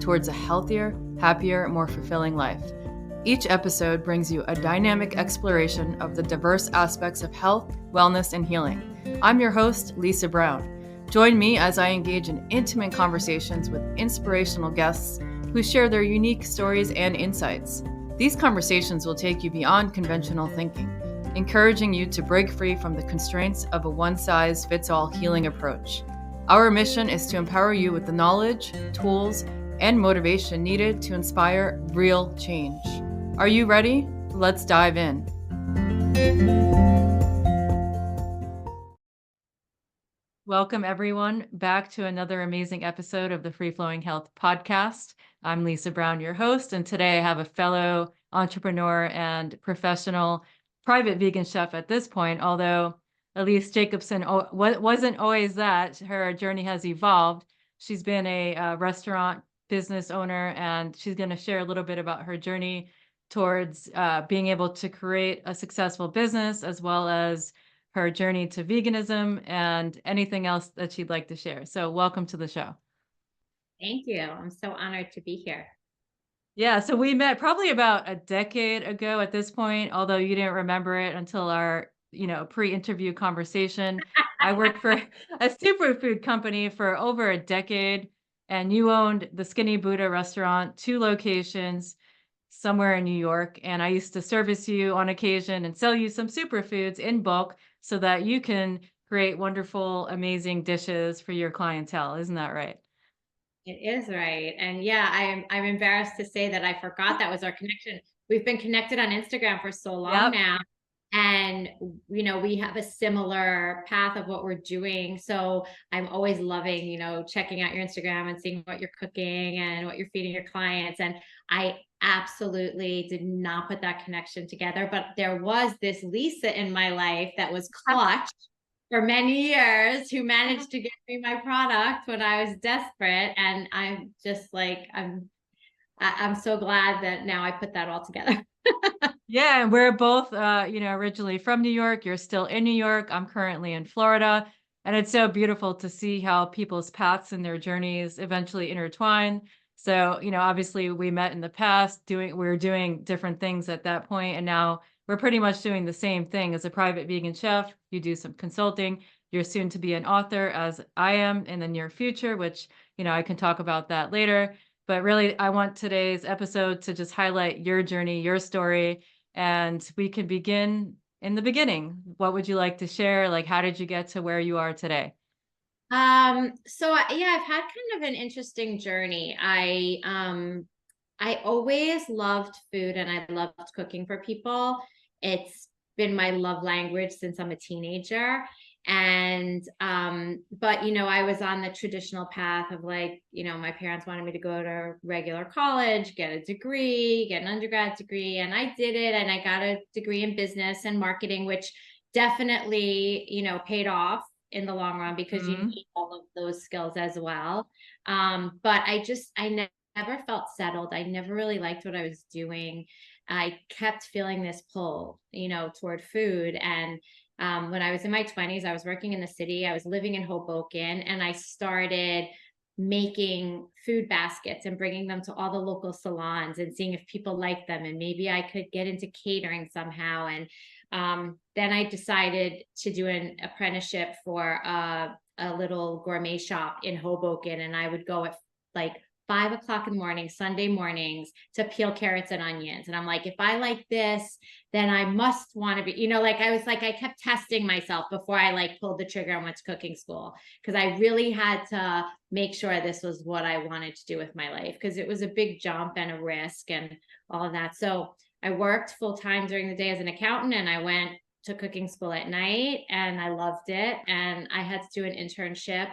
towards a healthier, happier, more fulfilling life. Each episode brings you a dynamic exploration of the diverse aspects of health, wellness, and healing. I'm your host, Lisa Brown. Join me as I engage in intimate conversations with inspirational guests who share their unique stories and insights. These conversations will take you beyond conventional thinking, encouraging you to break free from the constraints of a one-size-fits-all healing approach. Our mission is to empower you with the knowledge, tools, and motivation needed to inspire real change. Are you ready? Let's dive in. Welcome, everyone, back to another amazing episode of the Free Flowing Health Podcast. I'm Lisa Brown, your host, and today I have a fellow entrepreneur and professional private vegan chef at this point, although Elyce Jacobson wasn't always that. Her journey has evolved. She's been a restaurant business owner, and she's going to share a little bit about her journey towards being able to create a successful business, as well as her journey to veganism and anything else that she'd like to share. So welcome to the show. Thank you. I'm so honored to be here. Yeah, so we met probably about a decade ago at this point, although you didn't remember it until our, pre-interview conversation. I worked for a superfood company for over a decade, and you owned the Skinny Buddha restaurant, 2 locations somewhere in New York, and I used to service you on occasion and sell you some superfoods in bulk so that you can create wonderful, amazing dishes for your clientele. Isn't that right? It is right. And yeah, I'm embarrassed to say that I forgot that was our connection. We've been connected on Instagram for so long Yep. now. And we have a similar path of what we're doing. So I'm always loving, checking out your Instagram and seeing what you're cooking and what you're feeding your clients. And I absolutely did not put that connection together. But there was this Lisa in my life that was clutch for many years who managed to get me my product when I was desperate. And I'm just like, I'm so glad that now I put that all together. Yeah, and we're both, originally from New York. You're still in New York. I'm currently in Florida. And it's so beautiful to see how people's paths and their journeys eventually intertwine. So, obviously we met in the past we were doing different things at that point, and now we're pretty much doing the same thing. As a private vegan chef, you do some consulting. You're soon to be an author, as I am, in the near future, which, I can talk about that later. But really, I want today's episode to just highlight your journey, your story, and we can begin in the beginning. What would you like to share? Like, how did you get to where you are today? Yeah, I've had kind of an interesting journey. I always loved food and I loved cooking for people. It's been my love language since I'm a teenager. And but I was on the traditional path of like, my parents wanted me to go to regular college, get a degree, get an undergrad degree, and I did it, and I got a degree in business and marketing, which definitely, paid off in the long run because you need all of those skills as well. But I never felt settled. I never really liked what I was doing. I kept feeling this pull, toward food. And when I was in my 20s, I was working in the city. I was living in Hoboken, and I started making food baskets and bringing them to all the local salons and seeing if people liked them, and maybe I could get into catering somehow. And then I decided to do an apprenticeship for a little gourmet shop in Hoboken, and I would go at like 5 o'clock in the morning, Sunday mornings, to peel carrots and onions. And I'm like, if I like this, then I must want to be, I kept testing myself before I like pulled the trigger and went to cooking school, because I really had to make sure this was what I wanted to do with my life, because it was a big jump and a risk and all of that. So I worked full time during the day as an accountant, and I went to cooking school at night, and I loved it. And I had to do an internship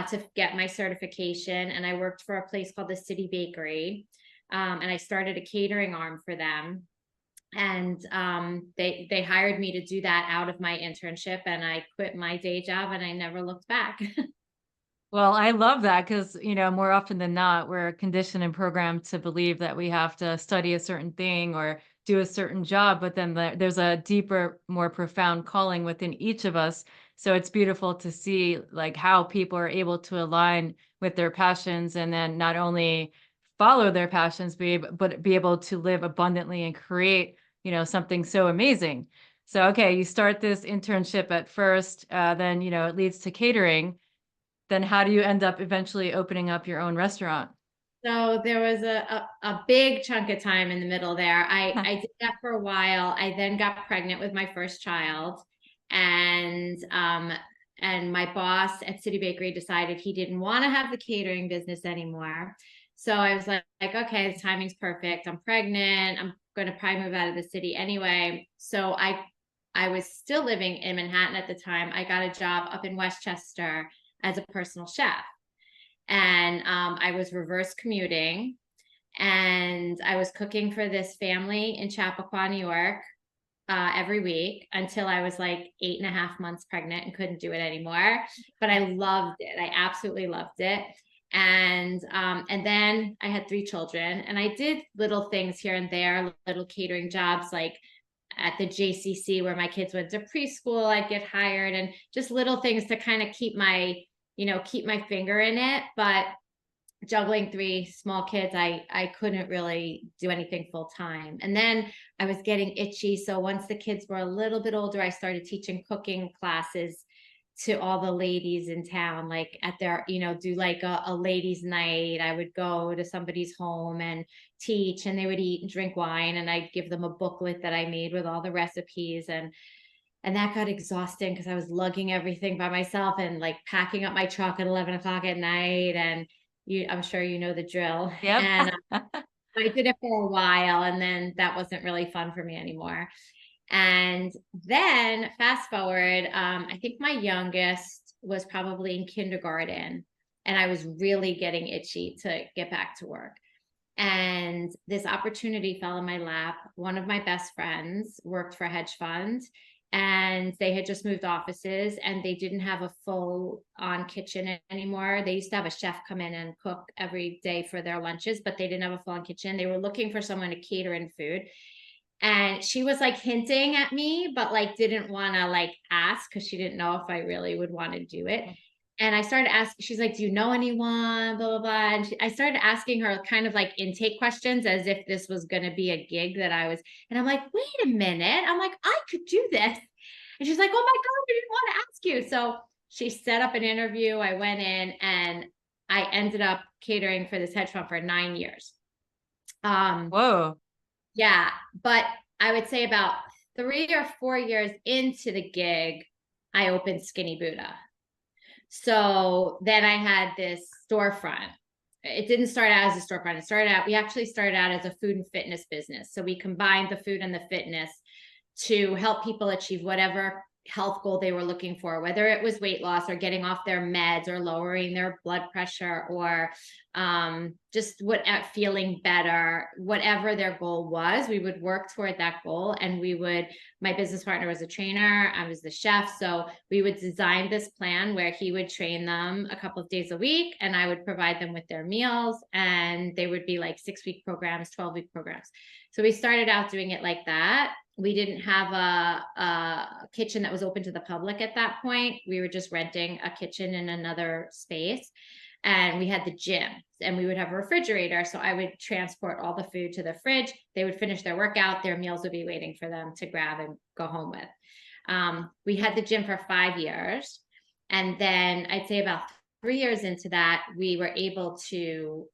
to get my certification. And I worked for a place called the City Bakery. And I started a catering arm for them. And they hired me to do that out of my internship. And I quit my day job, and I never looked back. Well, I love that because, more often than not, we're conditioned and programmed to believe that we have to study a certain thing or do a certain job, but then there's a deeper, more profound calling within each of us So it's beautiful to see like how people are able to align with their passions and then not only follow their passions, but be able to live abundantly and create, something so amazing. So, okay, you start this internship at first, then, it leads to catering. Then how do you end up eventually opening up your own restaurant? So there was a big chunk of time in the middle there. I did that for a while. I then got pregnant with my first child, and my boss at City Bakery decided he didn't want to have the catering business anymore. So I was like, okay, the timing's perfect. I'm pregnant. I'm going to probably move out of the city anyway. So I was still living in Manhattan at the time. I got a job up in Westchester as a personal chef, and I was reverse commuting, and I was cooking for this family in Chappaqua, New York, every week until I was like 8.5 months pregnant and couldn't do it anymore. But I loved it. I absolutely loved it. And then I had 3 children, and I did little things here and there, little catering jobs, like at the JCC where my kids went to preschool. I'd get hired, and just little things to kind of keep my finger in it. But juggling 3 small kids, I couldn't really do anything full time. And then I was getting itchy. So once the kids were a little bit older, I started teaching cooking classes to all the ladies in town, like at their, do like a ladies' night. I would go to somebody's home and teach, and they would eat and drink wine, and I'd give them a booklet that I made with all the recipes. And that got exhausting because I was lugging everything by myself and like packing up my truck at 11 o'clock at night. And I'm sure you know the drill. Yep. And I did it for a while, and then that wasn't really fun for me anymore. And then fast forward, I think my youngest was probably in kindergarten, and I was really getting itchy to get back to work. And this opportunity fell in my lap. One of my best friends worked for a hedge fund, and they had just moved offices, and they didn't have a full on kitchen anymore. They used to have a chef come in and cook every day for their lunches, but they didn't have a full on kitchen. They were looking for someone to cater in food. And she was like hinting at me, but like didn't want to like ask because she didn't know if I really would want to do it. And I started asking, she's like, do you know anyone? Blah, blah, blah. And I started asking her kind of like intake questions as if this was going to be a gig that I was. And I'm like, wait a minute. I'm like, I could do this. And she's like, oh my God, I didn't want to ask you. So she set up an interview. I went in, and I ended up catering for this hedge fund for 9 years. Um, Whoa. yeah, but I would say about 3 or 4 years into the gig, I opened Skinny Buddha. So then I had this storefront. It didn't start out as a storefront. We actually started out as a food and fitness business. So we combined the food and the fitness to help people achieve whatever health goal they were looking for, whether it was weight loss or getting off their meds or lowering their blood pressure or just feeling better, whatever their goal was. We would work toward that goal, and my business partner was a trainer, I was the chef, so we would design this plan where he would train them a couple of days a week, and I would provide them with their meals, and they would be like 6-week programs, 12-week programs. So we started out doing it like that. We didn't have a kitchen that was open to the public at that point. We were just renting a kitchen in another space, and we had the gym, and we would have a refrigerator. So I would transport all the food to the fridge. They would finish their workout. Their meals would be waiting for them to grab and go home with. We had the gym for 5 years. And then I'd say about 3 years into that, we were able to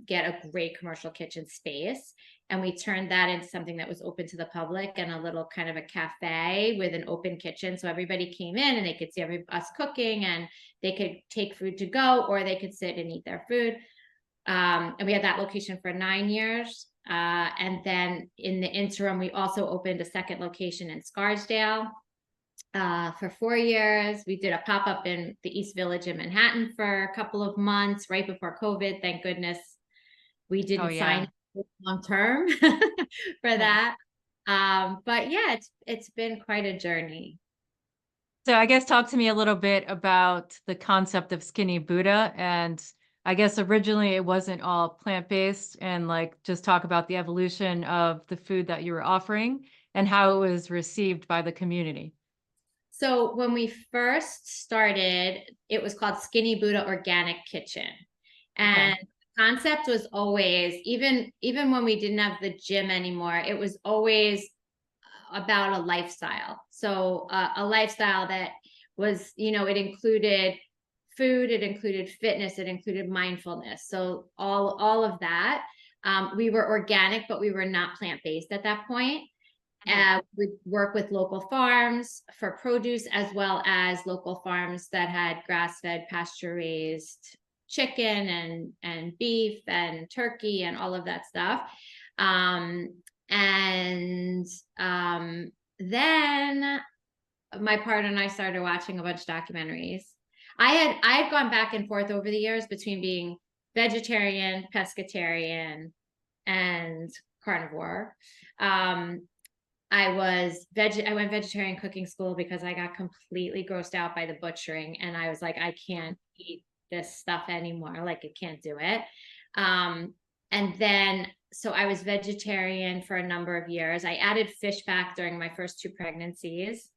get a great commercial kitchen space. And we turned that into something that was open to the public, and a little kind of a cafe with an open kitchen. So everybody came in and they could see us cooking, and they could take food to go, or they could sit and eat their food. And we had that location for 9 years. And then in the interim, we also opened a second location in Scarsdale for 4 years. We did a pop-up in the East Village in Manhattan for a couple of months right before COVID. Thank goodness we Oh, didn't yeah. sign long term for that. But yeah, it's been quite a journey. So I guess talk to me a little bit about the concept of Skinny Buddha. And I guess originally it wasn't all plant-based, and like just talk about the evolution of the food that you were offering and how it was received by the community. So when we first started, it was called Skinny Buddha Organic Kitchen. Okay. And the concept was always, even when we didn't have the gym anymore, it was always about a lifestyle. So a lifestyle that was, it included food, it included fitness, it included mindfulness. So all of that. We were organic, but we were not plant-based at that point. Mhm. We work with local farms for produce, as well as local farms that had grass-fed, pasture-raised chicken and beef and turkey and all of that stuff. Um, and then my partner and I started watching a bunch of documentaries. I had gone back and forth over the years between being vegetarian, pescatarian, and carnivore. Um, I went vegetarian cooking school because I got completely grossed out by the butchering, and I was like, I can't eat this stuff anymore. Like, I can't do it. Um, and then so I was vegetarian for a number of years. I added fish back during my first two pregnancies.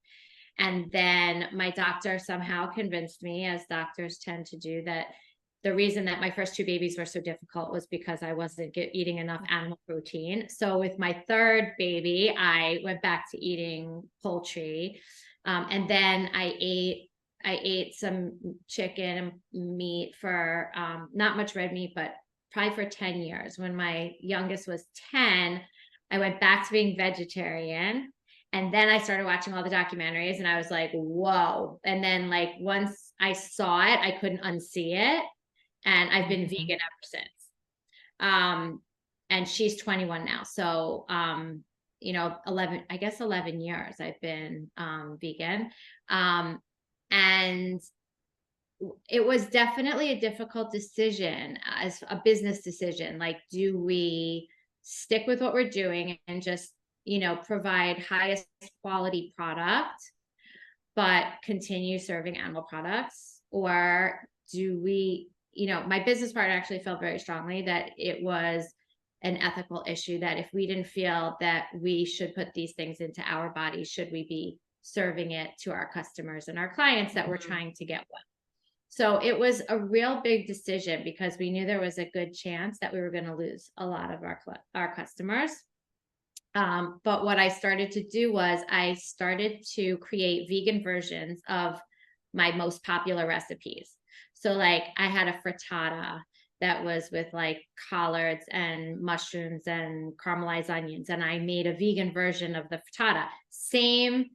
And then my doctor somehow convinced me, as doctors tend to do, that the reason that my first two babies were so difficult was because I wasn't eating enough animal protein. So with my third baby, I went back to eating poultry. And then I ate some chicken and meat for not much red meat, but probably for 10 years. When my youngest was 10, I went back to being vegetarian. And then I started watching all the documentaries and I was like, whoa. And then, like, once I saw it, I couldn't unsee it. And I've been Mhm. vegan ever since. Um, and she's 21 now. So, 11 years I've been vegan. Um, and it was definitely a difficult decision, as a business decision. Like, do we stick with what we're doing and just, provide highest quality product, but continue serving animal products? Or do we, my business partner actually felt very strongly that it was an ethical issue, that if we didn't feel that we should put these things into our bodies, should we be serving it to our customers and our clients that we're Mhm. trying to get well? So it was a real big decision because we knew there was a good chance that we were going to lose a lot of our customers. But what I started to do was I started to create vegan versions of my most popular recipes. So, like, I had a frittata that was with, like, collards and mushrooms and caramelized onions, and I made a vegan version of the frittata. Same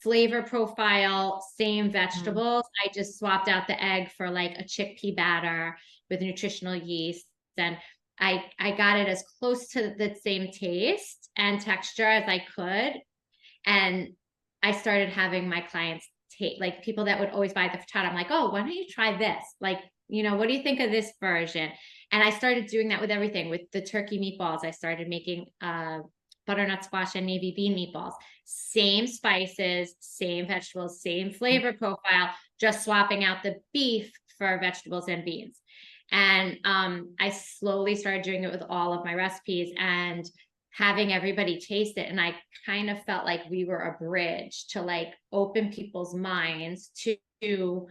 flavor profile, same Mhm. vegetables. I just swapped out the egg for, like, a chickpea batter with nutritional yeast. And I got it as close to the same taste and texture as I could. And I started having my clients take, like, people that would always buy the frittata. I'm like, oh, why don't you try this? Like, what do you think of this version? And I started doing that with everything. With the turkey meatballs, I started making butternut squash and navy bean meatballs. Same spices, same vegetables, same flavor profile, just swapping out the beef for vegetables and beans. And I slowly started doing it with all of my recipes and having everybody taste it. And I kind of felt like we were a bridge to, like, open people's minds to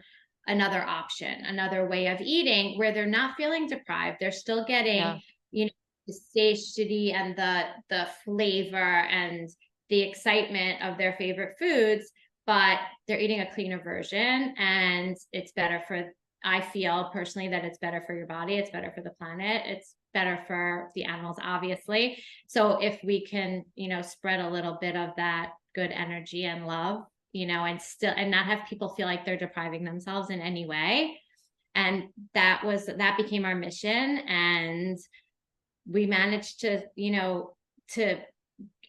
another option, another way of eating where they're not feeling deprived. They're still getting, Yeah. the satiety and the flavor and the excitement of their favorite foods, but they're eating a cleaner version, and it's better for, I feel personally that it's better for your body, it's better for the planet, it's better for the animals, obviously. So if we can, spread a little bit of that good energy and love, and not have people feel like they're depriving themselves in any way. And that became our mission. And we managed to, to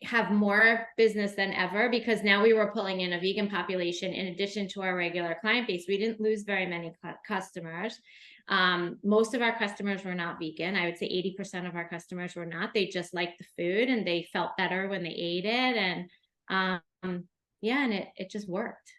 have more business than ever, because now we were pulling in a vegan population in addition to our regular client base. We didn't lose very many customers. Most of our customers were not vegan. I would say 80% of our customers were not. They just liked the food and they felt better when they ate it. And yeah, and it just worked.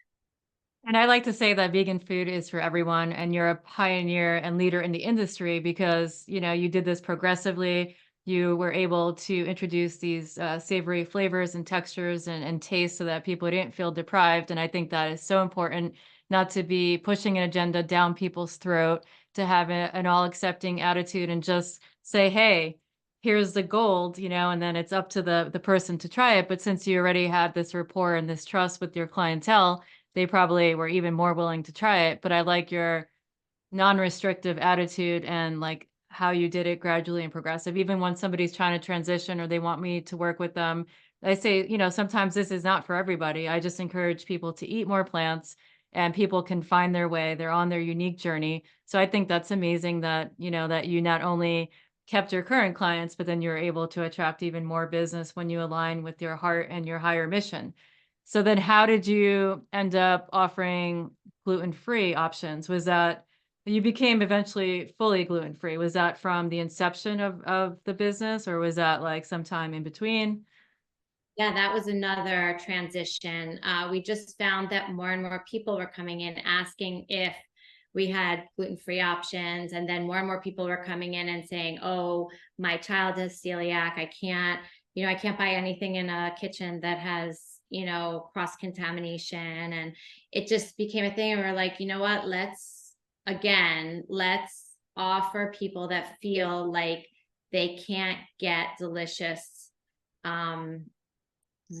And I like to say that vegan food is for everyone, and you're a pioneer and leader in the industry because, you did this progressively. you were able to introduce these savory flavors and textures and tastes so that people didn't feel deprived. And I think that is so important, not to be pushing an agenda down people's throat, to have an all accepting attitude and just say, hey, here's the gold, and then it's up to the person to try it. But since you already had this rapport and this trust with your clientele, they probably were even more willing to try it. But I like your non-restrictive attitude and like how you did it gradually and progressive. Even when somebody's trying to transition or they want me to work with them, I say, sometimes this is not for everybody. I just encourage people to eat more plants and people can find their way. They're on their unique journey. So I think that's amazing that, that you not only kept your current clients, but then you're able to attract even more business when you align with your heart and your higher mission. So then how did you end up offering gluten-free options? Was that you became eventually fully gluten-free? Was that from the inception of the business, or was that, like, sometime in between? Yeah, that was another transition. We just found that more and more people were coming in asking if we had gluten-free options. And then more and more people were coming in and saying, oh, my child has celiac. I can't buy anything in a kitchen that has, cross-contamination. And it just became a thing. And we're like, you know what, let's offer people that feel like they can't get delicious, um,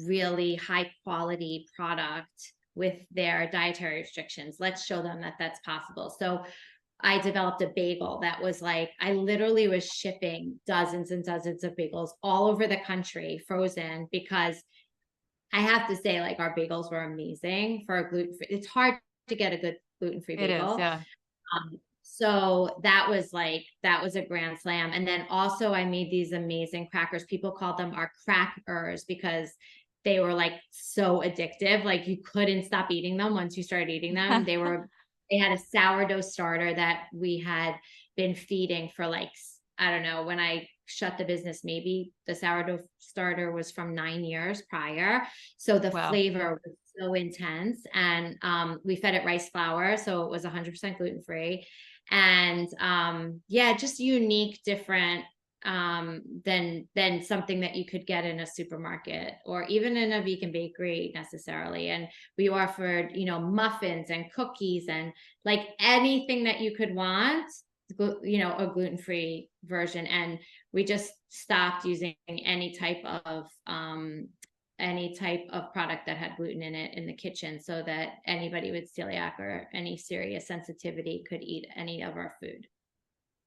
really high quality product with their dietary restrictions. Let's show them that that's possible. So I developed a bagel that was like, I literally was shipping dozens and dozens of bagels all over the country, frozen, because I have to say, like, our bagels were amazing for a gluten free. It's hard to get a good gluten free It is, bagel. yeah. So that was a grand slam. And then also I made these amazing crackers. People called them our crackers because they were like so addictive. Like you couldn't stop eating them once you started eating them. They had a sourdough starter that we had been feeding for like, I don't know, when I shut the business, maybe the sourdough starter was from 9 years prior. So the Wow. flavor was so intense. And we fed it rice flour. So it was 100% gluten free. And yeah, just unique, different, than something that you could get in a supermarket or even in a vegan bakery necessarily. And we offered, muffins and cookies and like anything that you could want, a gluten-free version. And we just stopped using any type of product that had gluten in it in the kitchen so that anybody with celiac or any serious sensitivity could eat any of our food.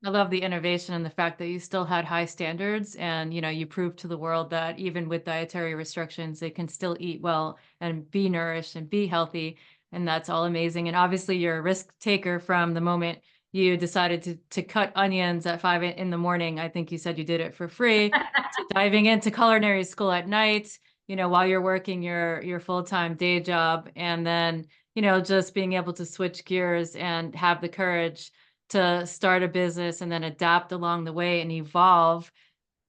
I love the innovation and the fact that you still had high standards and, you proved to the world that even with dietary restrictions, they can still eat well and be nourished and be healthy. And that's all amazing. And obviously you're a risk taker from the moment you decided to cut onions at 5 in the morning. I think you said you did it for free, to diving into culinary school at night, while you're working your full-time day job. And then, just being able to switch gears and have the courage to start a business and then adapt along the way and evolve,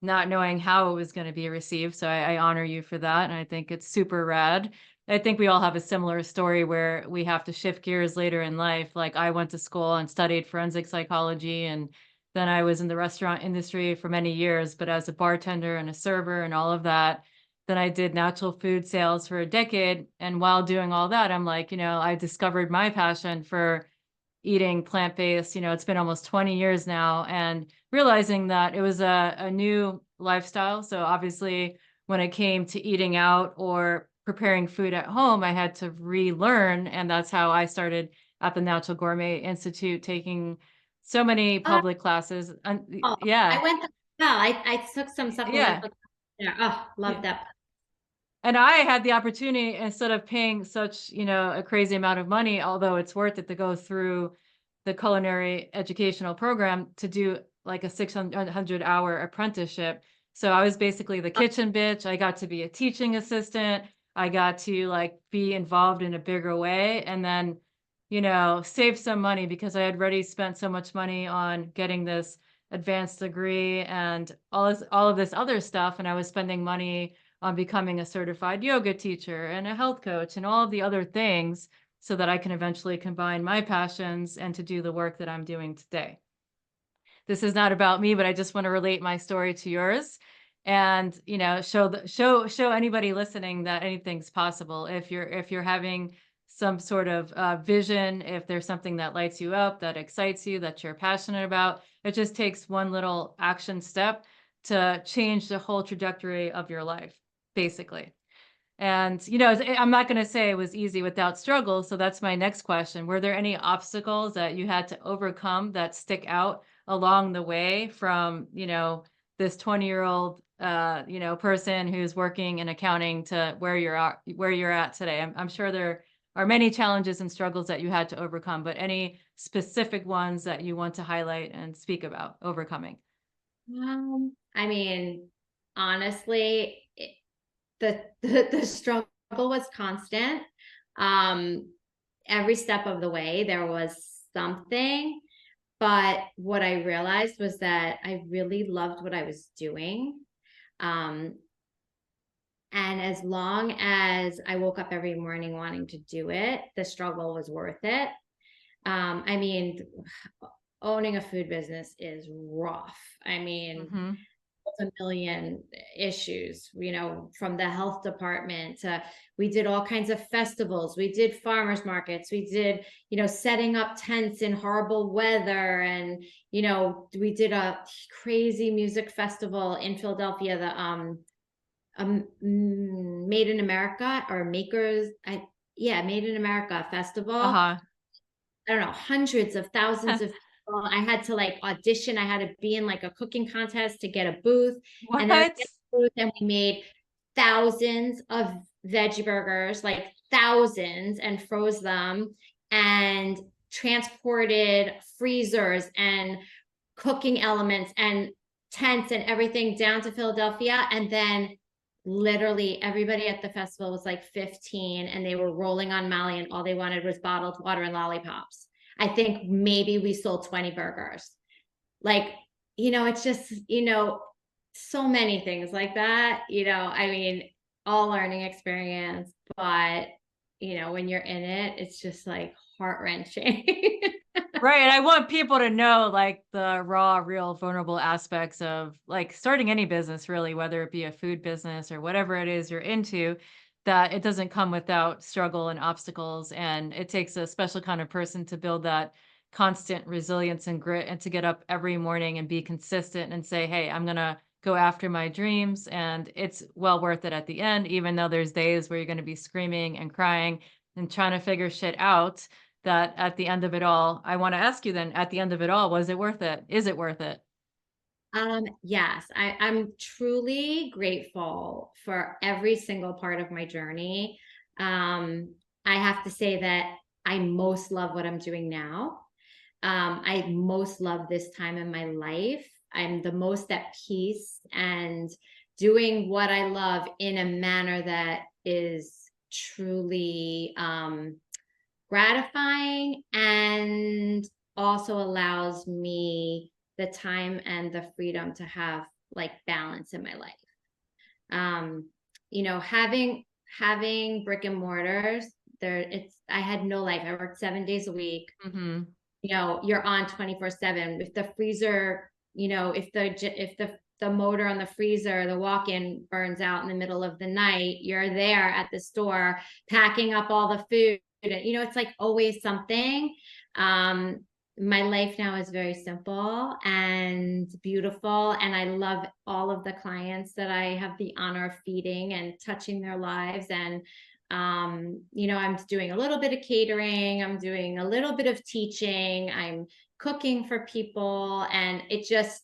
not knowing how it was going to be received. So I honor you for that. And I think it's super rad. I think we all have a similar story where we have to shift gears later in life. Like I went to school and studied forensic psychology, and then I was in the restaurant industry for many years, but as a bartender and a server and all of that. Then I did natural food sales for a decade. And while doing all that, I'm like, I discovered my passion for eating plant-based. It's been almost 20 years now, and realizing that it was a new lifestyle. So obviously when it came to eating out or preparing food at home, I had to relearn. And that's how I started at the Natural Gourmet Institute, taking so many Oh, public classes. And I yeah, went to, well, I took some yeah. supplemental. Yeah. Oh, Yeah. love that. And I had the opportunity, instead of paying such, a crazy amount of money, although it's worth it to go through the culinary educational program, to do like a 600-hour apprenticeship. So I was basically the kitchen bitch. I got to be a teaching assistant. I got to like be involved in a bigger way, and then, save some money because I had already spent so much money on getting this advanced degree and all of this other stuff. And I was spending money on becoming a certified yoga teacher and a health coach and all of the other things, so that I can eventually combine my passions and to do the work that I'm doing today. this is not about me, but I just want to relate my story to yours. And, show anybody listening that anything's possible. If you're having some sort of vision, if there's something that lights you up, that excites you, that you're passionate about, it just takes one little action step to change the whole trajectory of your life, basically. And, I'm not going to say it was easy without struggle. So that's my next question. Were there any obstacles that you had to overcome that stick out along the way from, this 20-year-old, person who's working in accounting to where you're at today? I'm sure there are many challenges and struggles that you had to overcome, but any specific ones that you want to highlight and speak about overcoming? I mean, honestly, the struggle was constant. Um, every step of the way, there was something. But what I realized was that I really loved what I was doing. Um, and as long as I woke up every morning wanting to do it, the struggle was worth it. I mean, owning a food business is rough. I mean, Hmm. a million issues, from the health department to, we did all kinds of festivals. We did farmers markets. We did, setting up tents in horrible weather. And, we did a crazy music festival in Philadelphia, the Made in America or Makers. Made in America festival. Uh-huh. I don't know, hundreds of thousands of people. I had to like audition. I had to be in like a cooking contest to get a booth. And then I What? got a booth and we made thousands of veggie burgers, like thousands, and froze them and transported freezers and cooking elements and tents and everything down to Philadelphia. And then literally everybody at the festival was like 15 and they were rolling on Molly and all they wanted was bottled water and lollipops. I think maybe we sold 20 burgers. Like, it's just, so many things like that, I mean, all learning experience, but when you're in it, it's just like heart-wrenching. Right, and I want people to know, like, the raw, real, vulnerable aspects of, like, starting any business really, whether it be a food business or whatever it is you're into, that it doesn't come without struggle and obstacles, and it takes a special kind of person to build that constant resilience and grit and to get up every morning and be consistent and say, "Hey, I'm gonna go after my dreams," and it's well worth it at the end, even though there's days where you're gonna be screaming and crying and trying to figure shit out. That at the end of it all, I wanna ask you then, at the end of it all, was it worth it? Is it worth it? Yes, I'm truly grateful for every single part of my journey. I have to say that I most love what I'm doing now. I most love this time in my life. I'm the most at peace and doing what I love in a manner that is truly gratifying and also allows me the time and the freedom to have like balance in my life. Um, having brick and mortars, I had no life. I worked 7 days a week. Mhm. You're on 24/7. If the freezer, if the motor on the freezer, the walk-in burns out in the middle of the night, you're there at the store packing up all the food. It's like always something. My life now is very simple and beautiful, and I love all of the clients that I have the honor of feeding and touching their lives. And I'm doing a little bit of catering, I'm doing a little bit of teaching, I'm cooking for people, and it just,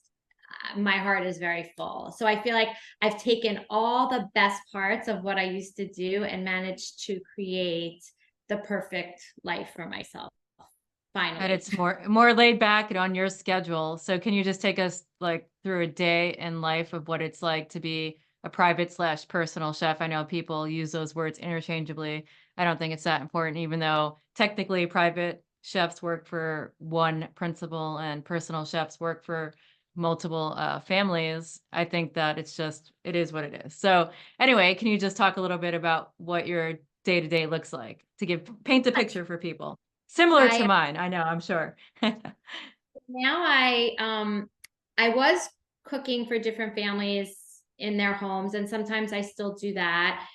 my heart is very full. So I feel like I've taken all the best parts of what I used to do and managed to create the perfect life for myself, And finally. it's more laid back and on your schedule. So can you just take us, like, through a day in life of what it's like to be a private/personal chef? I know people use those words interchangeably. I don't think it's that important, even though technically private chefs work for one principal and personal chefs work for multiple, families. I think that it is what it is. So, anyway, can you just talk a little bit about what your day-to-day looks like to paint the picture for people? Similar to I mine, I know, I'm sure. Now I was cooking for different families in their homes, and sometimes I still do that.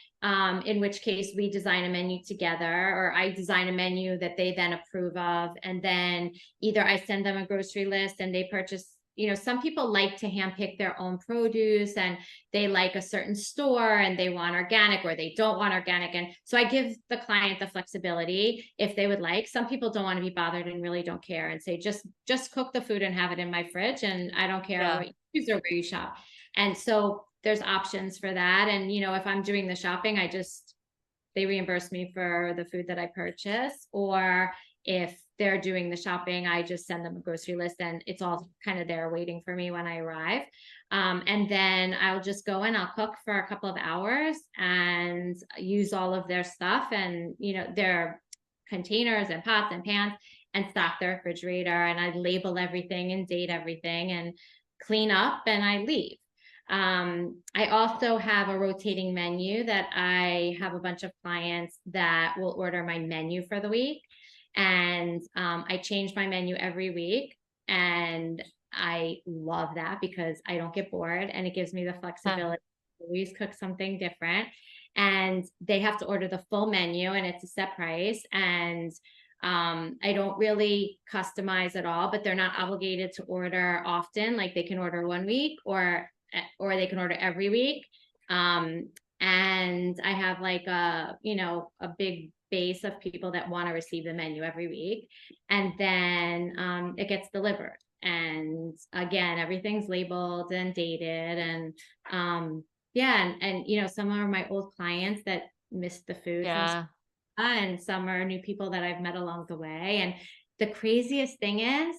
In which case we design a menu together, or I design a menu that they then approve of, and then either I send them a grocery list and they purchase. Some people like to handpick their own produce, and they like a certain store and they want organic or they don't want organic. And so I give the client the flexibility if they would like. Some people don't want to be bothered and really don't care and say, just cook the food and have it in my fridge. And I don't care Yeah. what you use or where you shop. And so there's options for that. And, if I'm doing the shopping, they reimburse me for the food that I purchase. Or if they're doing the shopping, I just send them a grocery list and it's all kind of there waiting for me when I arrive. And then I'll just go in, I'll cook for a couple of hours and use all of their stuff and, their containers and pots and pans, and stock the refrigerator. And I label everything and date everything and clean up, and I leave. I also have a rotating menu that I have a bunch of clients that will order my menu for the week. And I change my menu every week. And I love that because I don't get bored and it gives me the Huh. flexibility to always cook something different. And they have to order the full menu and it's a set price. And I don't really customize at all, but they're not obligated to order often. Like they can order one week or they can order every week. And I have like a big base of people that want to receive the menu every week. And then it gets delivered. And again, everything's labeled and dated. And yeah, and some are my old clients that missed the food from Yeah. and some are new people that I've met along the way. And the craziest thing is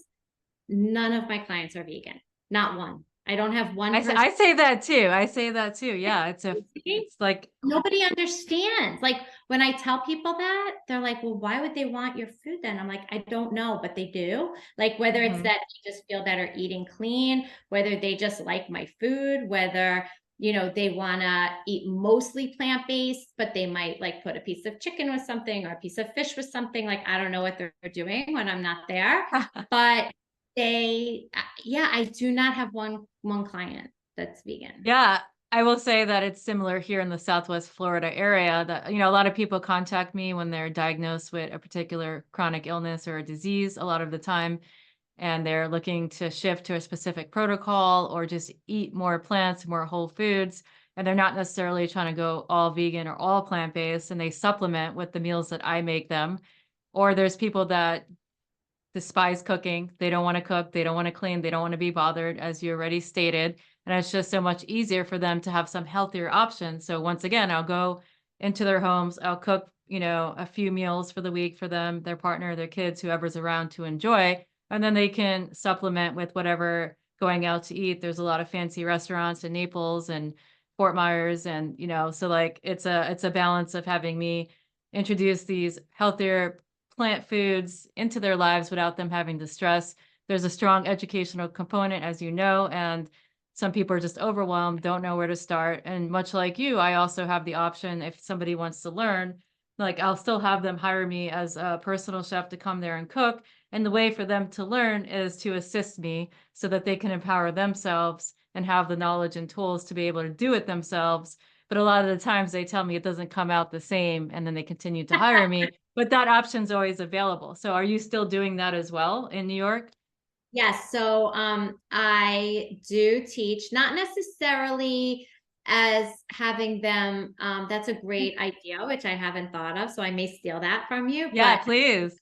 none of my clients are vegan. Not one. I don't have one person. I say that too. I say that too. Yeah. It's like, Nobody understands. Like when I tell people that, they're like, well, why would they want your food then? I'm like, I don't know, but they do. Like whether it's mhm. that they just feel better eating clean, whether they just like my food, whether they want to eat mostly plant-based, but they might like put a piece of chicken with something or a piece of fish with something. Like I don't know what they're doing when I'm not there. But yeah, I do not have one client that's vegan. Yeah, I will say that it's similar here in the Southwest Florida area that, a lot of people contact me when they're diagnosed with a particular chronic illness or a disease a lot of the time, and they're looking to shift to a specific protocol or just eat more plants, more whole foods. And they're not necessarily trying to go all vegan or all plant-based, and they supplement with the meals that I make them. Or there's people that despise cooking. They don't want to cook. They don't want to clean. They don't want to be bothered, as you already stated. And it's just so much easier for them to have some healthier options. So once again, I'll go into their homes. I'll cook, a few meals for the week for them, their partner, their kids, whoever's around to enjoy. And then they can supplement with whatever going out to eat. There's a lot of fancy restaurants in Naples and Fort Myers. And, so like it's a balance of having me introduce these healthier plant foods into their lives without them having to stress. There's a strong educational component, as you know, and some people are just overwhelmed, don't know where to start. And much like you, I also have the option if somebody wants to learn, like I'll still have them hire me as a personal chef to come there and cook. And the way for them to learn is to assist me so that they can empower themselves and have the knowledge and tools to be able to do it themselves. But a lot of the times they tell me it doesn't come out the same and then they continue to hire me. But that option's always available. So are you still doing that as well in New York? Yes, so I do teach, not necessarily as having them. That's a great idea, which I haven't thought of. So I may steal that from you, Yeah, but please.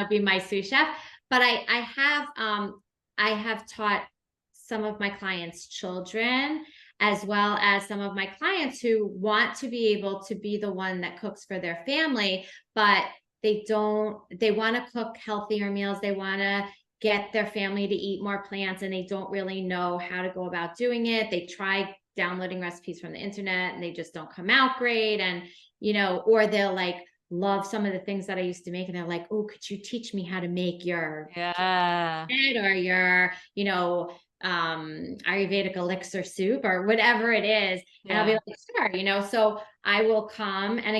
be my sous chef. But I have taught some of my clients' children, as well as some of my clients who want to be able to be the one that cooks for their family, but they want to cook healthier meals. They want to get their family to eat more plants and they don't really know how to go about doing it. They try downloading recipes from the internet and they just don't come out great. And, or they'll like love some of the things that I used to make. And they're like, oh, could you teach me how to make your Yeah. or your, Ayurvedic elixir soup or whatever it is. And I'll be Yeah. like, sure, so I will come and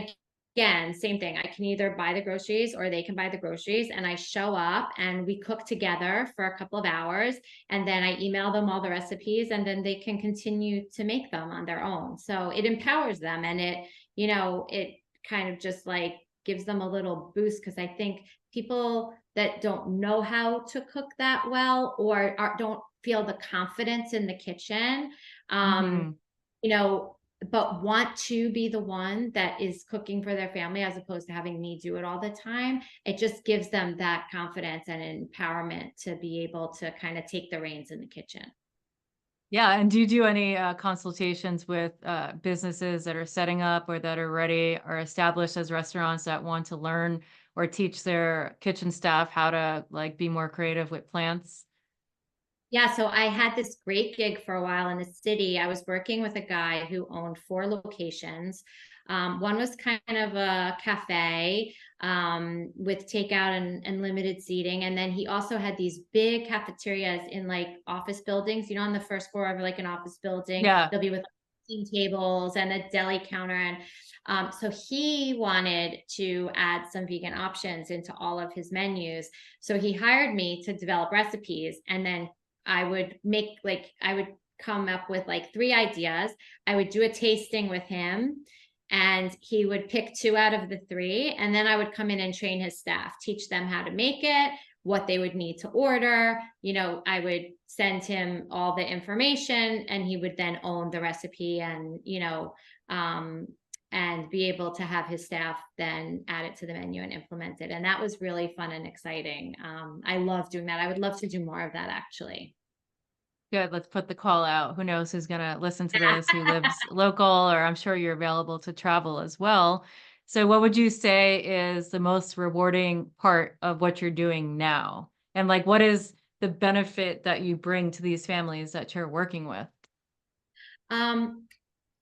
Again, same thing. I can either buy the groceries or they can buy the groceries, and I show up and we cook together for a couple of hours, and then I email them all the recipes, and then they can continue to make them on their own. So it empowers them, and it kind of just like gives them a little boost, because I think people that don't know how to cook that well, or don't feel the confidence in the kitchen, um, Hmm. you know, but want to be the one that is cooking for their family as opposed to having me do it all the time. It just gives them that confidence and empowerment to be able to kind of take the reins in the kitchen. Yeah, and do you do any consultations with businesses that are setting up or that are ready or established as restaurants that want to learn or teach their kitchen staff how to like be more creative with plants? Yeah, so I had this great gig for a while in the city. I was working with a guy who owned 4 locations. One was kind of a cafe, with takeout and limited seating. And then he also had these big cafeterias in like office buildings, on the first floor of like an office building. Yeah. They'll be with tables and a deli counter. And so he wanted to add some vegan options into all of his menus. So he hired me to develop recipes, and then I would come up with like 3 ideas. I would do a tasting with him, and he would pick 2 out of the 3. And then I would come in and train his staff, teach them how to make it, what they would need to order. I would send him all the information, and he would then own the recipe, um, and be able to have his staff then add it to the menu and implement it. And that was really fun and exciting. I love doing that. I would love to do more of that, actually. Good. Let's put the call out. Who knows who's going to listen to this, who lives local, or I'm sure you're available to travel as well. So, what would you say is the most rewarding part of what you're doing now? And like, what is the benefit that you bring to these families that you're working with? Um,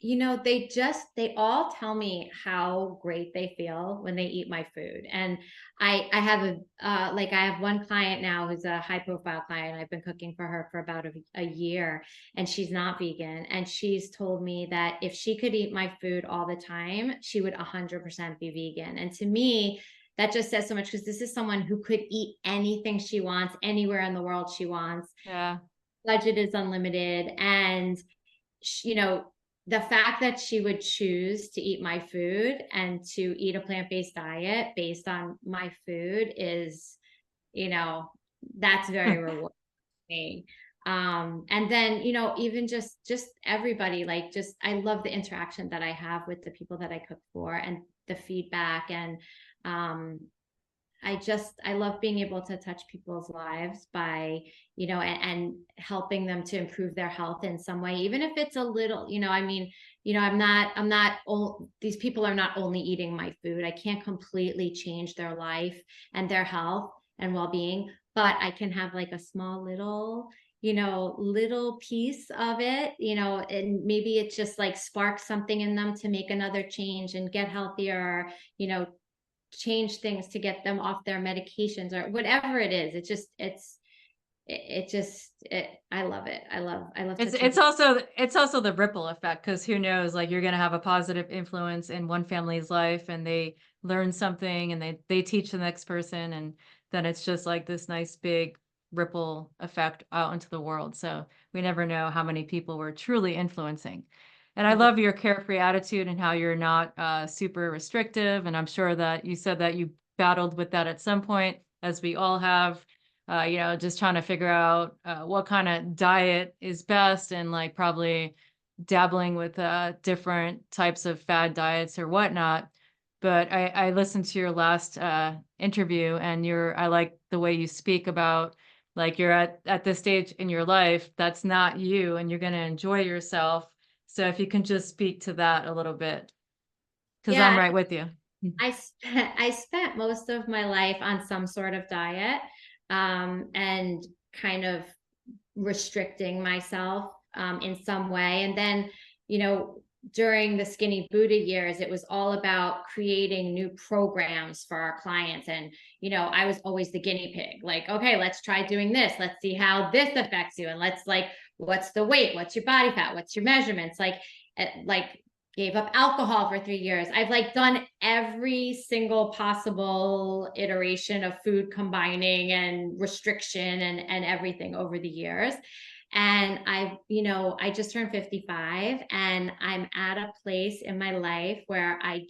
they all tell me how great they feel when they eat my food. And I have one client now who's a high profile client. I've been cooking for her for about a year, and she's not vegan. And she's told me that if she could eat my food all the time, she would 100% be vegan. And to me, that just says so much, because this is someone who could eat anything she wants, anywhere in the world she wants. Yeah. Budget is unlimited. And the fact that she would choose to eat my food and to eat a plant-based diet based on my food is, you know, that's very rewarding to me. And then, even just everybody, like, just I love the interaction that I have with the people that I cook for, and the feedback. And um I love being able to touch people's lives by, and helping them to improve their health in some way, even if it's a little, I mean, these people are not only eating my food. I can't completely change their life and their health and well-being, but I can have like a small little piece of it, and maybe it just like sparks something in them to make another change and get healthier, you know, change things to get them off their medications or whatever it is. I love it. I love It's touching it's people. also it's also the ripple effect because who knows, like you're gonna have a positive influence in one family's life and they learn something and they teach the next person and then it's just like this nice big ripple effect out into the world. So we never know how many people we're truly influencing. And I love your carefree attitude and how you're not super restrictive. And I'm sure that you said that you battled with that at some point, as we all have just trying to figure out what kind of diet is best and like probably dabbling with different types of fad diets or whatnot. But I listened to your last interview and I like the way you speak about like you're at this stage in your life that's not you and you're going to enjoy yourself. So if you can just speak to that a little bit, because I'm Yeah, right with you. I spent most of my life on some sort of diet, and kind of restricting myself, in some way. And then, you know, during the Skinny Buddha years, it was all about creating new programs for our clients. And, I was always the guinea pig, like, okay, let's try doing this. Let's see how this affects you. And let's like, what's the weight? What's your body fat? What's your measurements? Like gave up alcohol for 3 years. I've like done every single possible iteration of food combining and restriction and everything over the years. And I just turned 55 and I'm at a place in my life where I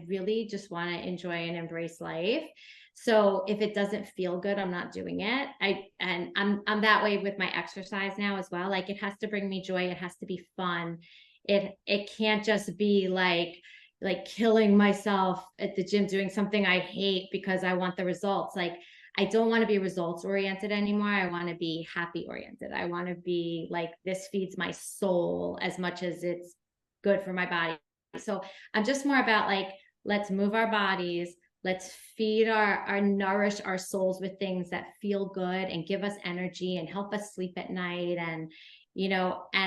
really just want to enjoy and embrace life. So if it doesn't feel good, I'm not doing it. I'm that way with my exercise now as well. Like it has to bring me joy. It has to be fun. It can't just be like killing myself at the gym doing something I hate because I want the results. Like I don't want to be results oriented anymore. I want to be happy oriented. I want to be like, this feeds my soul as much as it's good for my body. So I'm just more about like, let's move our bodies. Let's feed our nourish our souls with things that feel good and give us energy and help us sleep at night. And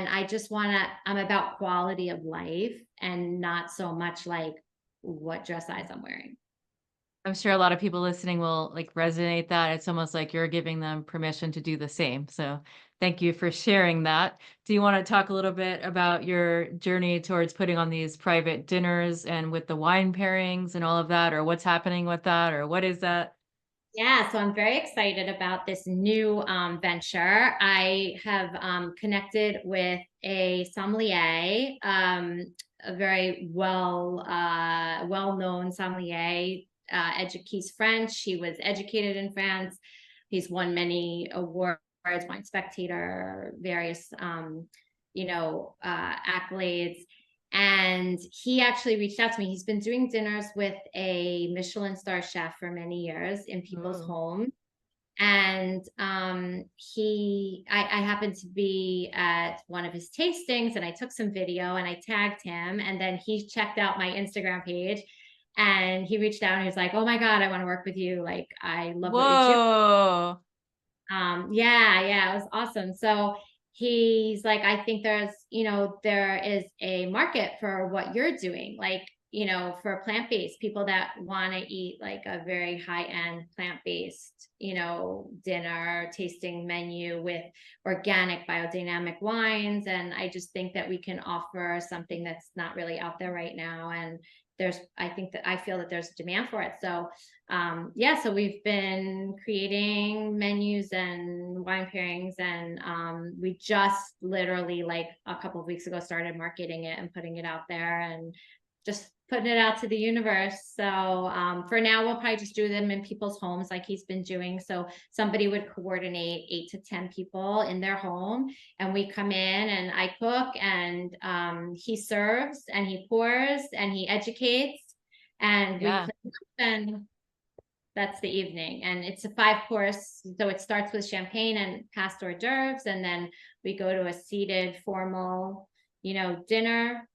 I just want to, I'm about quality of life and not so much like what dress size I'm wearing. I'm sure a lot of people listening will like resonate that. It's almost like you're giving them permission to do the same. So thank you for sharing that. Do you want to talk a little bit about your journey towards putting on these private dinners and with the wine pairings and all of that, or what's happening with that, or what is that? Yeah, so I'm very excited about this new venture. I have connected with a sommelier, a very well-known sommelier. He's French. He was educated in France. He's won many awards, Wine Spectator, various accolades. And he actually reached out to me. He's been doing dinners with a Michelin star chef for many years in people's Ooh. homes. And I happened to be at one of his tastings and I took some video and I tagged him. And then he checked out my Instagram page and he reached out and he was like, "Oh my God, I want to work with you. Like, I love what you're doing." Whoa. Yeah, it was awesome. So he's like, I think there is a market for what you're doing, like, for plant-based people that want to eat like a very high-end plant-based, dinner tasting menu with organic biodynamic wines. And I just think that we can offer something that's not really out there right now. And I feel that there's demand for it. So so we've been creating menus and wine pairings, and we just literally like a couple of weeks ago started marketing it and putting it out there and just putting it out to the universe. So for now, we'll probably just do them in people's homes like he's been doing. So somebody would coordinate 8 to 10 people in their home, and we come in and I cook, and he serves and he pours and he educates, and we Yeah. clean up, and that's the evening. And it's a 5 course. So it starts with champagne and past hors d'oeuvres. And then we go to a seated formal, dinner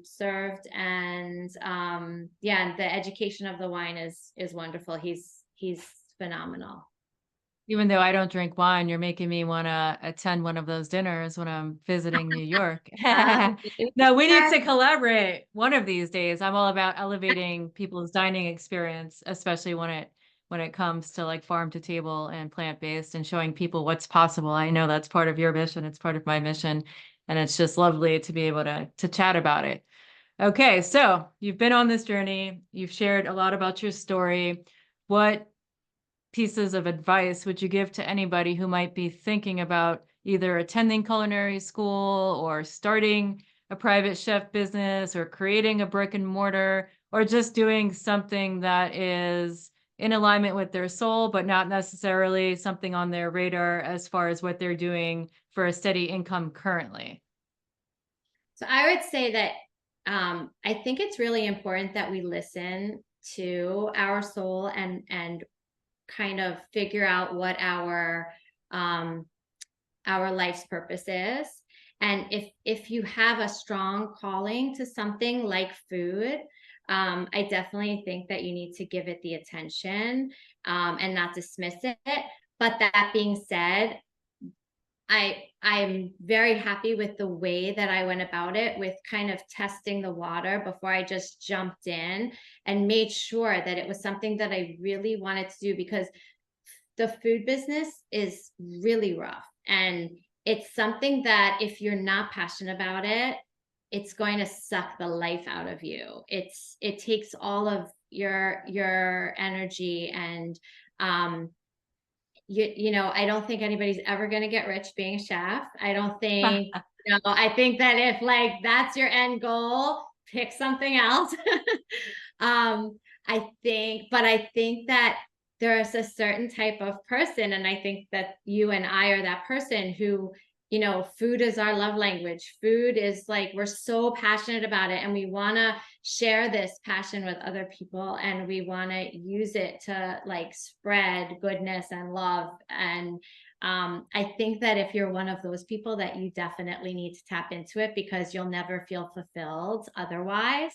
served. And the education of the wine is wonderful. He's phenomenal. Even though I don't drink wine, you're making me want to attend one of those dinners when I'm visiting New York. No, we need to collaborate one of these days. I'm all about elevating people's dining experience, especially when it comes to like farm to table and plant-based and showing people what's possible. I know that's part of your mission, it's part of my mission, and it's just lovely to be able to chat about it. Okay, so you've been on this journey, you've shared a lot about your story. What pieces of advice would you give to anybody who might be thinking about either attending culinary school or starting a private chef business or creating a brick and mortar or just doing something that is in alignment with their soul, but not necessarily something on their radar as far as what they're doing for a steady income currently? So I would say that I think it's really important that we listen to our soul and kind of figure out what our life's purpose is. And if you have a strong calling to something like food, I definitely think that you need to give it the attention and not dismiss it. But that being said, I'm very happy with the way that I went about it, with kind of testing the water before I just jumped in and made sure that it was something that I really wanted to do, because the food business is really rough, and it's something that if you're not passionate about it, it's going to suck the life out of you. It takes all of your energy, and um you know, I don't think anybody's ever going to get rich being a chef. I don't think, you know, I think that if like that's your end goal, pick something else. I think that there's a certain type of person, and I think that you and I are that person who, you know, food is our love language. Food is like, we're so passionate about it, and we want to share this passion with other people, and we want to use it to like spread goodness and love. And I think that if you're one of those people, that you definitely need to tap into it, because you'll never feel fulfilled otherwise.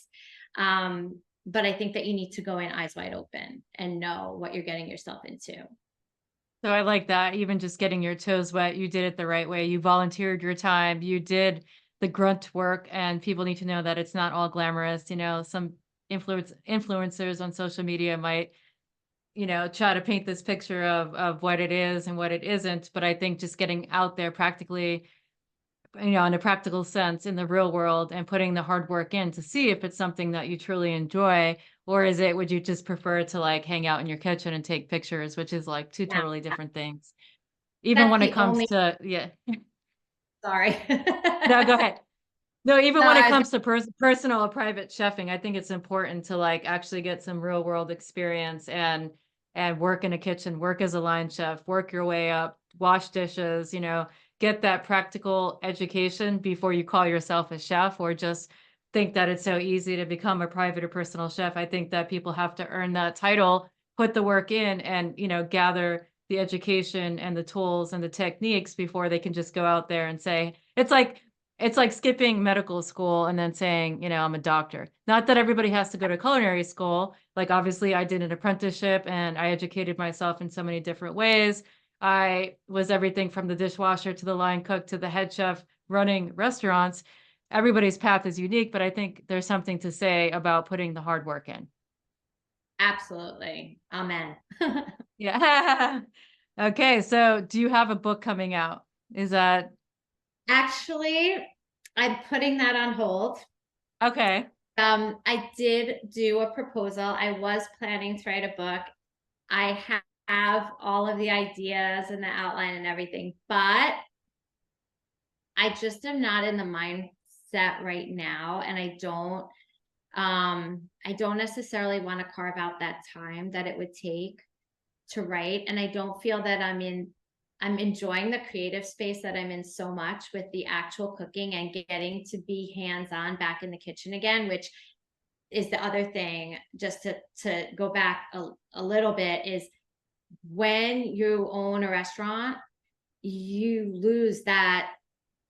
But I think that you need to go in eyes wide open and know what you're getting yourself into. So I like that. Even just getting your toes wet, you did it the right way. You volunteered your time, you did the grunt work, and people need to know that it's not all glamorous. Some influencers on social media might, try to paint this picture of what it is and what it isn't. But I think just getting out there practically, in a practical sense in the real world, and putting the hard work in to see if it's something that you truly enjoy, or would you just prefer to like hang out in your kitchen and take pictures, which is like two Yeah, totally different things. Even that's when it the comes only, to, yeah. sorry. No, go ahead. No, even No, when it I was comes to personal or private chefing, I think it's important to like actually get some real world experience and work in a kitchen, work as a line chef, work your way up, wash dishes, get that practical education before you call yourself a chef, or just think that it's so easy to become a private or personal chef. I think that people have to earn that title, put the work in, and, gather the education and the tools and the techniques before they can just go out there and say, it's like skipping medical school and then saying, I'm a doctor. Not that everybody has to go to culinary school. Like, obviously, I did an apprenticeship and I educated myself in so many different ways. I was everything from the dishwasher to the line cook to the head chef running restaurants. Everybody's path is unique, but I think there's something to say about putting the hard work in. absolutely. Amen. Yeah. Okay. So, do you have a book coming out? Is that Actually, I'm putting that on hold. okay? I did do a proposal. I was planning to write a book. I have all of the ideas and the outline and everything, but I just am not in the mindset right now, and I don't necessarily want to carve out that time that it would take to write. And I don't feel that I'm enjoying the creative space that I'm in so much with the actual cooking and getting to be hands-on back in the kitchen again, which is the other thing. Just to go back a little bit, is when you own a restaurant, you lose that,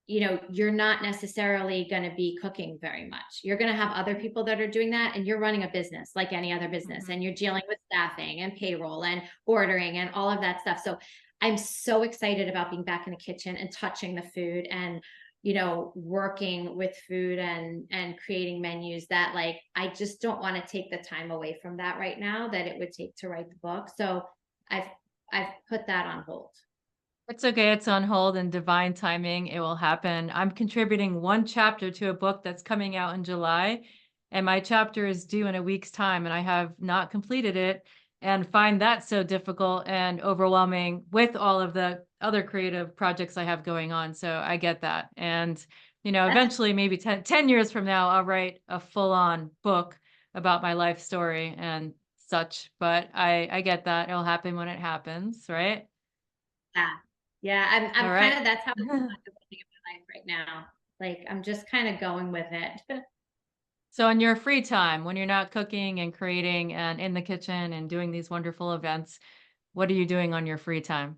you know, you're not necessarily going to be cooking very much. You're going to have other people that are doing that, and you're running a business like any other business, Mhm. and you're dealing with staffing and payroll and ordering and all of that stuff. So I'm so excited about being back in the kitchen and touching the food, and, you know, working with food and creating menus, that like I just don't want to take the time away from that right now that it would take to write the book. So I've I've put that on hold. It's okay. It's on hold in divine timing. It will happen. I'm contributing one chapter to a book that's coming out in July, and my chapter is due in a week's time, and I have not completed it, and find that so difficult and overwhelming with all of the other creative projects I have going on. So I get that. And, That's eventually, maybe 10 years from now, I'll write a full on book about my life story and such. But I get that. It'll happen when it happens, right? Yeah. Yeah, All I'm kind right. of, that's how I'm living my life right now. Like I'm just kind of going with it. So in your free time, when you're not cooking and creating and in the kitchen and doing these wonderful events, what are you doing on your free time?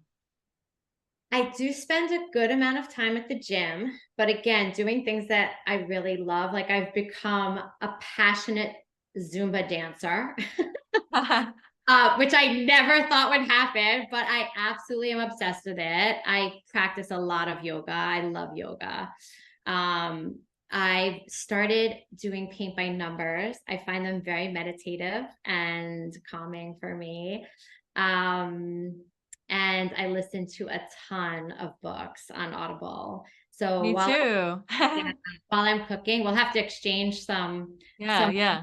I do spend a good amount of time at the gym, but again, doing things that I really love. Like I've become a passionate Zumba dancer, which I never thought would happen, but I absolutely am obsessed with it. I practice a lot of yoga. I love yoga. Um, I started doing paint by numbers. I find them very meditative and calming for me. Um, and I listen to a ton of books on Audible. So Me too. yeah, while I'm cooking, we'll have to exchange Yeah, some yeah.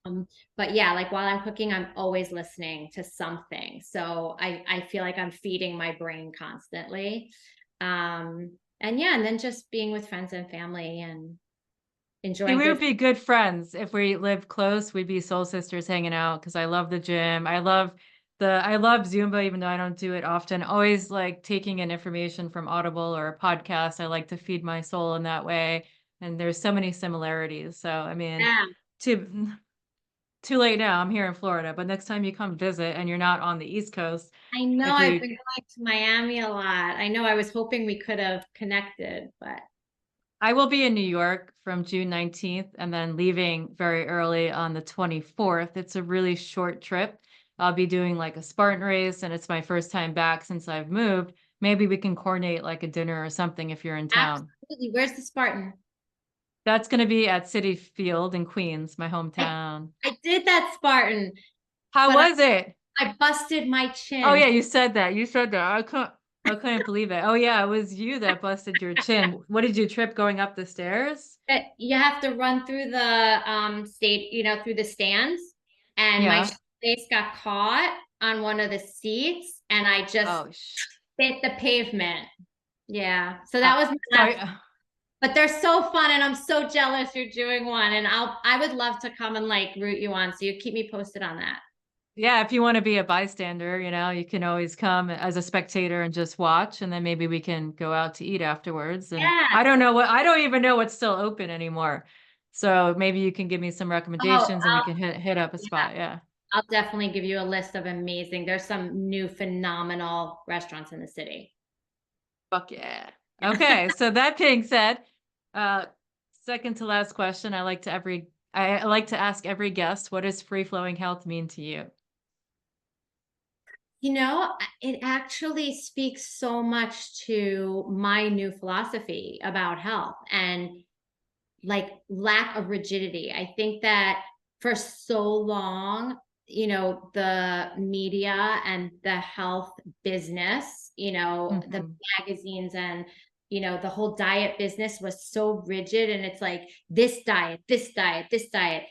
um, but yeah, like while I'm cooking, I'm always listening to something. So I feel like I'm feeding my brain constantly. And yeah, and then just being with friends and family and See, enjoying we would good. be good friends if we lived close. We'd be soul sisters hanging out because I love the gym. I love Zumba, even though I don't do it often. Always like taking in information from Audible or a podcast. I like to feed my soul in that way. And there's so many similarities. So, I mean, Yeah, too too late now. I'm here in Florida, but next time you come visit and you're not on the East Coast, I know if I've you been going to Miami a lot. I know I was hoping we could have connected, but I will be in New York from June 19th and then leaving very early on the 24th. It's a really short trip. I'll be doing like a Spartan race and it's my first time back since I've moved. Maybe we can coordinate like a dinner or something if you're in town. absolutely. Where's the Spartan? That's going to be at City Field in Queens, my I, hometown. I did that Spartan, How but was it? I busted my Oh chin. yeah, you said that. You said that. I couldn't believe it. Oh yeah, it was you that busted your chin. What did you trip going up the stairs? That you have to run through the state, through the stands. And my Yeah. face got caught on one of the seats and I just Oh, hit the pavement. Yeah. So uh, that was my last, sorry. but they're so fun and I'm so jealous you're doing one. And I would love to come and like root you on. So you keep me posted on that. Yeah, if you want to be a bystander, you can always come as a spectator and just watch, and then maybe we can go out to eat afterwards. And Yeah. I don't even know what's still open anymore. So maybe you can give me some Oh, recommendations and we can hit up a yeah, spot. Yeah. I'll definitely give you a list of amazing. There's some new phenomenal restaurants in the city. Fuck yeah. Okay. So that being said, uh, second to last question, I like to ask every guest, what does free flowing health mean to you? It actually speaks so much to my new philosophy about health and like lack of rigidity. I think that for so long, the media and the health business, the Mhm. magazines and the whole diet business was so rigid and it's like this diet, this diet, this diet.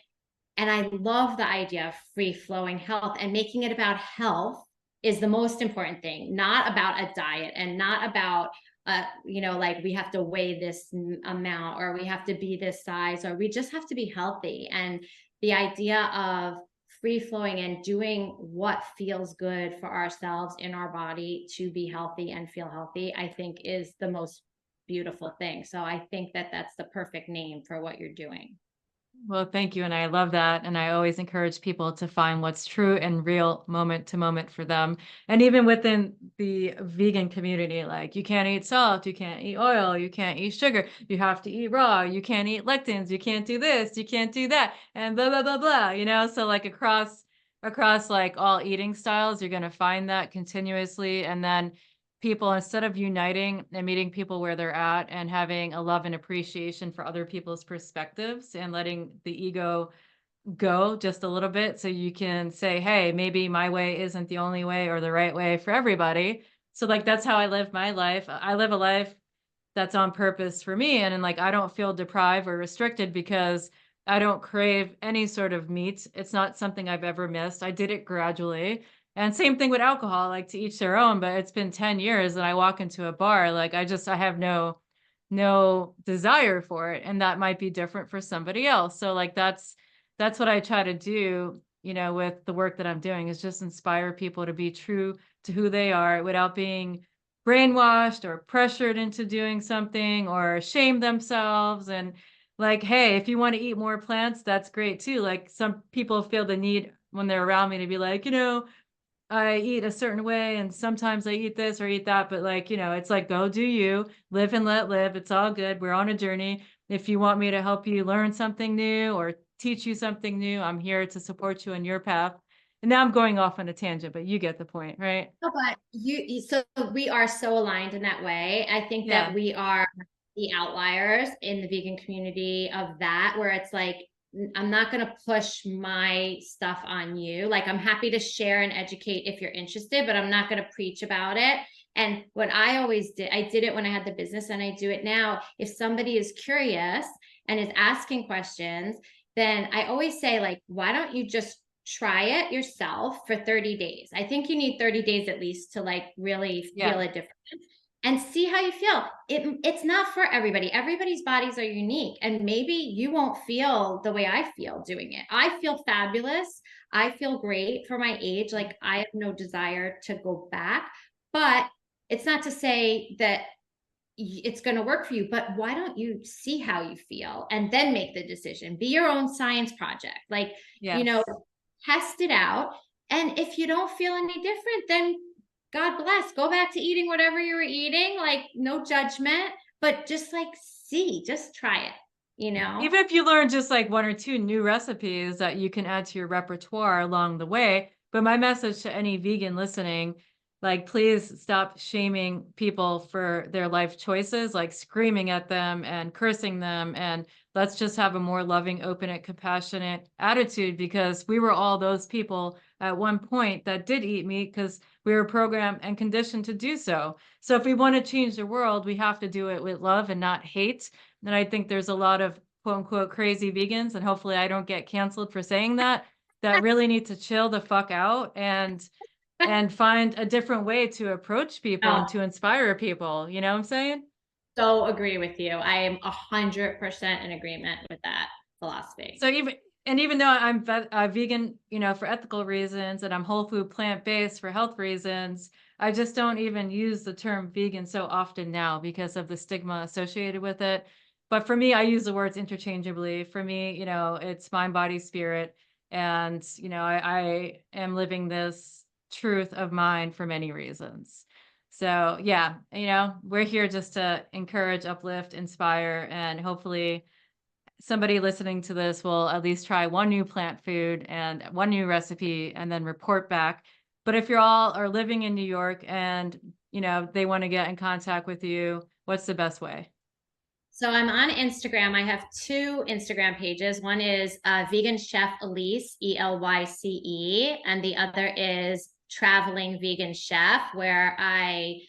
And I love the idea of free flowing health and making it about health is the most important thing, not about a diet and not about, like we have to weigh this amount or we have to be this size or we just have to be healthy. And the idea of free flowing and doing what feels good for ourselves in our body to be healthy and feel healthy, I think is the most beautiful thing. So I think that that's the perfect name for what you're doing. Well, thank you. And I love that. And I always encourage people to find what's true and real moment to moment for them. And even within the vegan community, like you can't eat salt, you can't eat oil, you can't eat sugar, you have to eat raw, you can't eat lectins, you can't do this, you can't do that, and blah, blah, blah, blah, So like across like all eating styles, you're gonna find that continuously. And then people, instead of uniting and meeting people where they're at and having a love and appreciation for other people's perspectives and letting the ego go just a little bit so you can say, hey, maybe my way isn't the only way or the right way for everybody. So like that's how I live my life. I live a life that's on purpose for me. And like, I don't feel deprived or restricted because I don't crave any sort of meat. It's not something I've ever missed. I did it gradually. And same thing with alcohol, like to each their own, but it's been 10 years and I walk into a bar, like I have no desire for it. And that might be different for somebody else. So like that's what I try to do, with the work that I'm doing is just inspire people to be true to who they are without being brainwashed or pressured into doing something or shame themselves. And like, hey, if you want to eat more plants, that's great too. Like some people feel the need when they're around me to be like, I eat a certain way and sometimes I eat this or eat that, but like, it's like go do you, live and let live. It's all good. We're on a journey. If you want me to help you learn something new or teach you something new, I'm here to support you on your path. And now I'm going off on a tangent, but you get the point, right? No, but so we are so aligned in that way. I think that Yeah. we are the outliers in the vegan community of that, where it's like, I'm not going to push my stuff on you. Like, I'm happy to share and educate if you're interested, but I'm not going to preach about it. And what I always did, I did it when I had the business and I do it now. If somebody is curious and is asking questions, then I always say, like, why don't you just try it yourself for 30 days? I think you need 30 days at least to like really feel Yeah. a difference and see how you feel. It's not for everybody. Everybody's bodies are unique, and maybe you won't feel the way I feel doing it. I feel fabulous. I feel great for my age. Like, I have no desire to go back, but it's not to say that it's going to work for you, but why don't you see how you feel and then make the decision? Be your own science project. Like, you know, Yes. test it out. And if you don't feel any different, then God bless, go back to eating whatever you were eating, like no judgment, but just like see, just try it, you know? Even if you learn just like 1 or 2 new recipes that you can add to your repertoire along the way. But my message to any vegan listening, like, please stop shaming people for their life choices, like screaming at them and cursing them. And let's just have a more loving, open, and compassionate attitude, because we were all those people at one point that did eat meat because we were programmed and conditioned to do so. So if we want to change the world, we have to do it with love and not hate. And I think there's a lot of quote unquote crazy vegans, and hopefully I don't get canceled for saying that, that really need to chill the fuck out and find a different way to approach people and Oh, to inspire people. You know what I'm saying? so agree with you. I am 100% in agreement with that philosophy. So even though I'm vegan, for ethical reasons, and I'm whole food plant based for health reasons, I just don't even use the term vegan so often now because of the stigma associated with it. But for me, I use the words interchangeably. For me, it's mind, body, spirit, and I am living this truth of mine for many reasons. So yeah, we're here just to encourage, uplift, inspire, and hopefully somebody listening to this will at least try one new plant food and one new recipe and then report back. But if you're all are living in New York and, they want to get in contact with you, what's the best way? So I'm on Instagram. I have two Instagram pages. One is Vegan Chef Elyce, Elyce, and the other is Traveling Vegan Chef, where I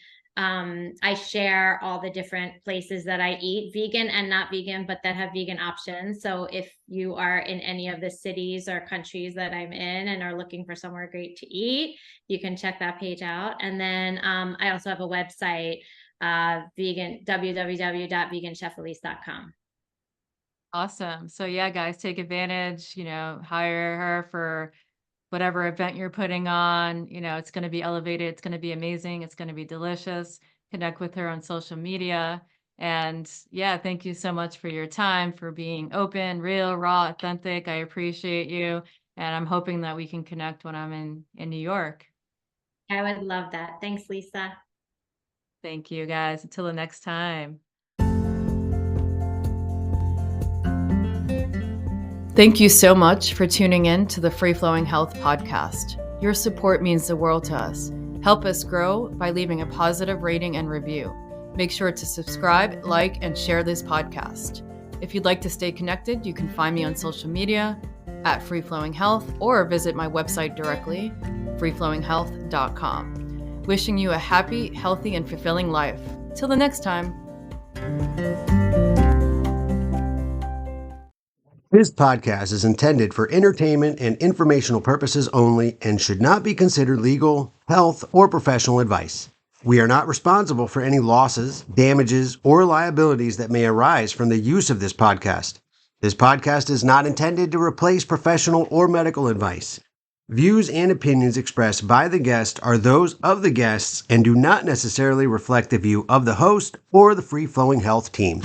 share all the different places that I eat, vegan and not vegan, but that have vegan options. So if you are in any of the cities or countries that I'm in and are looking for somewhere great to eat, you can check that page out. And then I also have a website, vegan www.veganchefelyce.com. Awesome. So yeah, guys, take advantage, hire her for whatever event you're putting on. It's going to be elevated. It's going to be amazing. It's going to be delicious. Connect with her on social media. And yeah, thank you so much for your time, for being open, real, raw, authentic. I appreciate you. And I'm hoping that we can connect when I'm in New York. I would love that. Thanks, Lisa. Thank you guys. Until the next time. Thank you so much for tuning in to the Free Flowing Health podcast. Your support means the world to us. Help us grow by leaving a positive rating and review. Make sure to subscribe, like, and share this podcast. If you'd like to stay connected, you can find me on social media at Free Flowing Health or visit my website directly, freeflowinghealth.com. Wishing you a happy, healthy, and fulfilling life. Till the next time. This podcast is intended for entertainment and informational purposes only and should not be considered legal, health, or professional advice. We are not responsible for any losses, damages, or liabilities that may arise from the use of this podcast. This podcast is not intended to replace professional or medical advice. Views and opinions expressed by the guest are those of the guests and do not necessarily reflect the view of the host or the Free Flowing Health team.